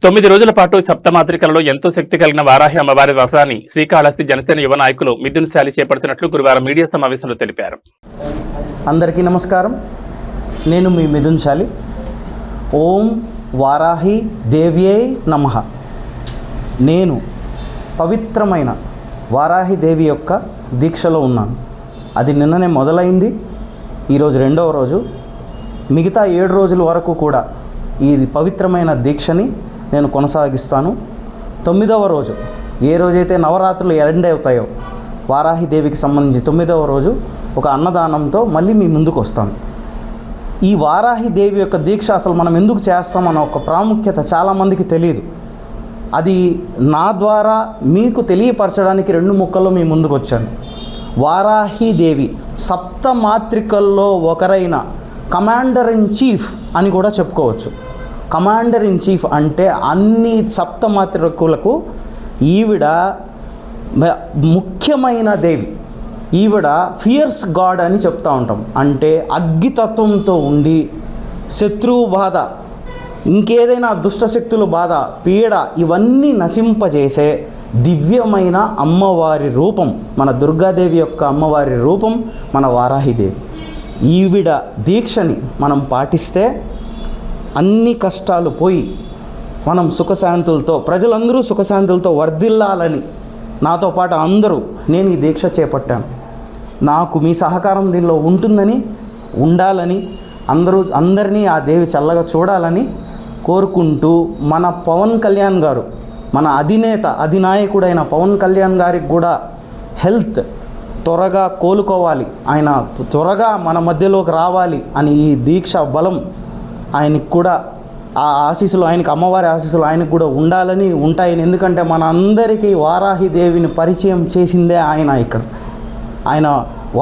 9 రోజుల పాటు సప్తమాత్రికలలో ఎంతో శక్తి కలిగిన వారాహి అమ్మవారి వ్రతాన్ని శ్రీకాళహస్తి జనసేన యువ నాయకులు మిథున్ శాలి చేపడుతున్నట్లు గురువారం మీడియా సమావేశంలో తెలిపారు. అందరికీ నమస్కారం. నేను మీ మిథున్ శాలి. ఓం వారాహి దేవ్యై నమః. నేను పవిత్రమైన వారాహి దేవి యొక్క దీక్షలో ఉన్నాను. అది నిన్ననే మొదలైంది. ఈరోజు 2వ రోజు. మిగతా 7 రోజుల వరకు కూడా ఈ పవిత్రమైన దీక్షని నేను కొనసాగిస్తాను. 9వ రోజు, ఏ రోజైతే నవరాత్రులు ఎండ్ అవుతాయో వారాహి దేవికి సంబంధించి 9వ రోజు ఒక అన్నదానంతో మళ్ళీ మీ ముందుకు వస్తాను. ఈ వారాహి దేవి యొక్క దీక్ష అసలు మనం ఎందుకు చేస్తామన్న ఒక ప్రాముఖ్యత చాలామందికి తెలియదు. అది నా ద్వారా మీకు తెలియపరచడానికి 2 ముక్కల్లో మీ ముందుకు వచ్చాను. వారాహి దేవి సప్తమాత్రికల్లో ఒకరైన కమాండర్ ఇన్ చీఫ్ అని కూడా చెప్పుకోవచ్చు. కమాండర్ ఇన్ చీఫ్ అంటే అన్ని సప్తమాత్రికులకు ఈవిడ ముఖ్యమైన దేవి. ఈవిడ ఫియర్స్ గాడ్ అని చెప్తూ ఉంటాం. అంటే అగ్గితత్వంతో ఉండి శత్రువు బాధ, ఇంకేదైనా దుష్టశక్తుల బాధ, పీడ ఇవన్నీ నశింపజేసే దివ్యమైన అమ్మవారి రూపం, మన దుర్గాదేవి యొక్క అమ్మవారి రూపం మన వారాహిదేవి. ఈవిడ దీక్షని మనం పాటిస్తే అన్ని కష్టాలు పోయి మనం సుఖశాంతులతో, ప్రజలందరూ సుఖశాంతులతో వర్ధిల్లాలని నాతో పాటు అందరూ నేను ఈ దీక్ష చేపట్టాను. నాకు మీ సహకారం దీనిలో ఉంటుందని, ఉండాలని, అందరినీ ఆ దేవి చల్లగా చూడాలని కోరుకుంటూ, మన పవన్ కళ్యాణ్ గారు, మన అధినాయకుడైన పవన్ కళ్యాణ్ గారికి కూడా హెల్త్ త్వరగా కోలుకోవాలి, ఆయన త్వరగా మన మధ్యలోకి రావాలి అని ఈ దీక్ష బలం ఆయనకి కూడా, ఆ ఆశీస్సులు ఆయనకి, అమ్మవారి ఆశీస్సులు ఆయనకు కూడా ఉండాలని ఉంటాయని. ఎందుకంటే మన అందరికీ వారాహి దేవిని పరిచయం చేసిందే ఆయన. ఇక్కడ ఆయన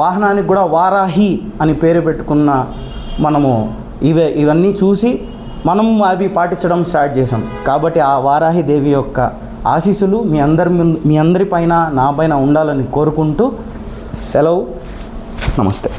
వాహనానికి కూడా వారాహి అని పేరు పెట్టుకున్న మనము ఇవన్నీ చూసి మనం అవి పాటించడం స్టార్ట్ చేసాం. కాబట్టి ఆ వారాహి దేవి యొక్క ఆశీస్సులు మీ అందరిపైన, నా పైన ఉండాలని కోరుకుంటూ సెలవు. నమస్తే.